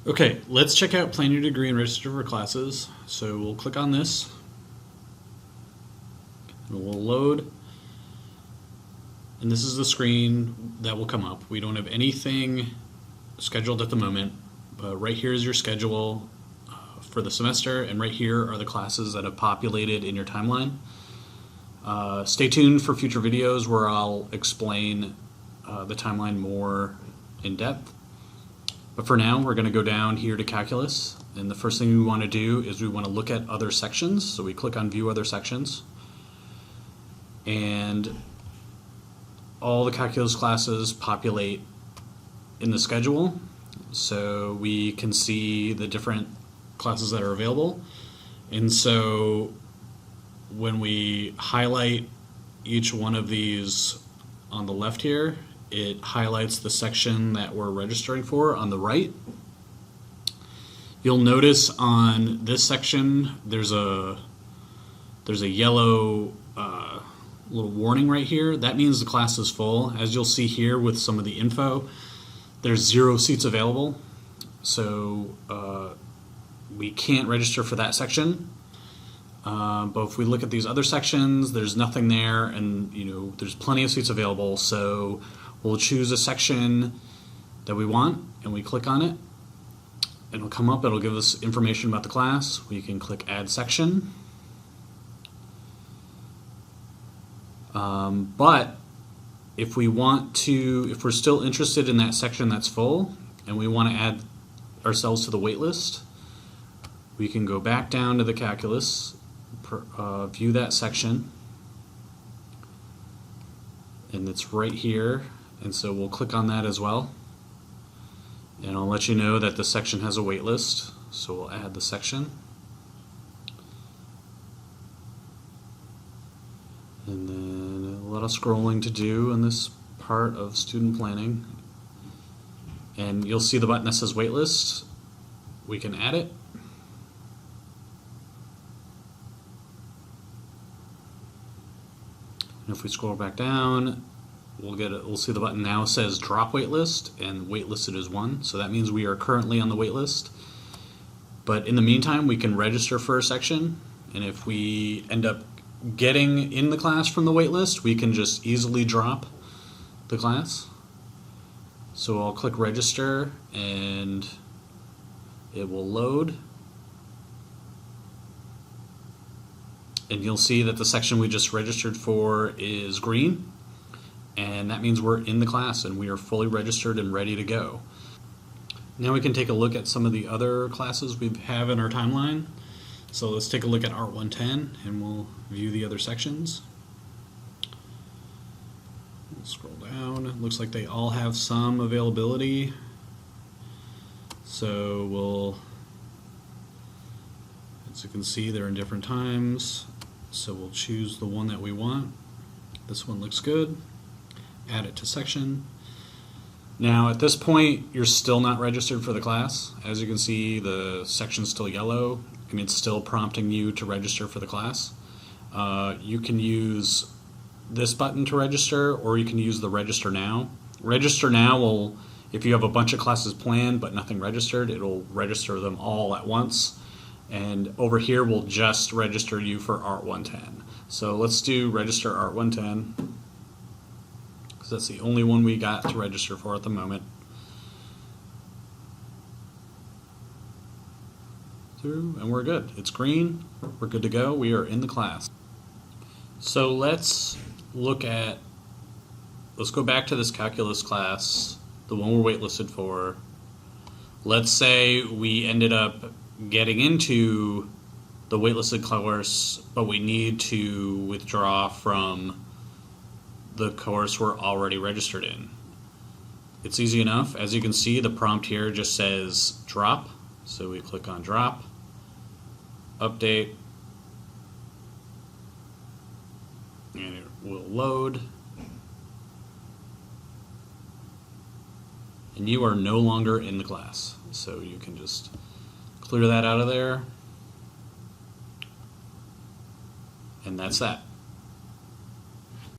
Okay, let's check out Plan Your Degree and Register for Classes. So we'll click on this. It will load. And this is the screen that will come up. We don't have anything scheduled at the moment, but right here is your schedule for the semester, and right here are the classes that have populated in your timeline. Stay tuned for future videos where I'll explain the timeline more in depth. But for now, we're going to go down here to Calculus, and the first thing we want to do is we want to look at other sections. So we click on View Other Sections, and all the calculus classes populate in the schedule, so we can see the different classes that are available. And so when we highlight each one of these on the left here, it highlights the section that we're registering for on the right. You'll notice on this section there's a yellow little warning right here. That means the class is full. As you'll see here with some of the info, there's 0 seats available, so we can't register for that section. But if we look at these other sections, there's nothing there, and there's plenty of seats available. So we'll choose a section that we want, and we click on it. It'll come up. It'll give us information about the class. We can click Add Section. But if we're still interested in that section that's full, and we want to add ourselves to the wait list, we can go back down to the calculus, view that section, and it's right here, and so we'll click on that as well, and I'll let you know that the section has a wait list, so we'll add the section, and then a lot of scrolling to do in this part of student planning, and you'll see the button that says waitlist. We can add it. And if we scroll back down, we'll see the button now says drop waitlist, and waitlisted is 1, so that means we are currently on the waitlist. But in the meantime, we can register for a section, and if we end up getting in the class from the waitlist, we can just easily drop the class. So I'll click register, and it will load, and you'll see that the section we just registered for is green, and that means we're in the class and we are fully registered and ready to go. Now we can take a look at some of the other classes we have in our timeline. So let's take a look at Art 110, and we'll view the other sections. We'll scroll down. It looks like they all have some availability. So as you can see, they're in different times. So we'll choose the one that we want. This one looks good. Add it to section. Now at this point, you're still not registered for the class. As you can see, the section's still yellow, and it's still prompting you to register for the class. You can use this button to register, or you can use the Register Now. Register Now will, if you have a bunch of classes planned but nothing registered, it'll register them all at once. And over here, we'll just register you for Art 110. So let's do Register Art 110, because that's the only one we got to register for at the moment. And we're good. It's green. We're good to go. We are in the class. So let's go back to this calculus class, the one we're waitlisted for. Let's say we ended up getting into the waitlisted course, but we need to withdraw from the course we're already registered in. It's easy enough. As you can see, the prompt here just says drop. So we click on drop, update, and it will load. And you are no longer in the class. So you can just clear that out of there. And that's that.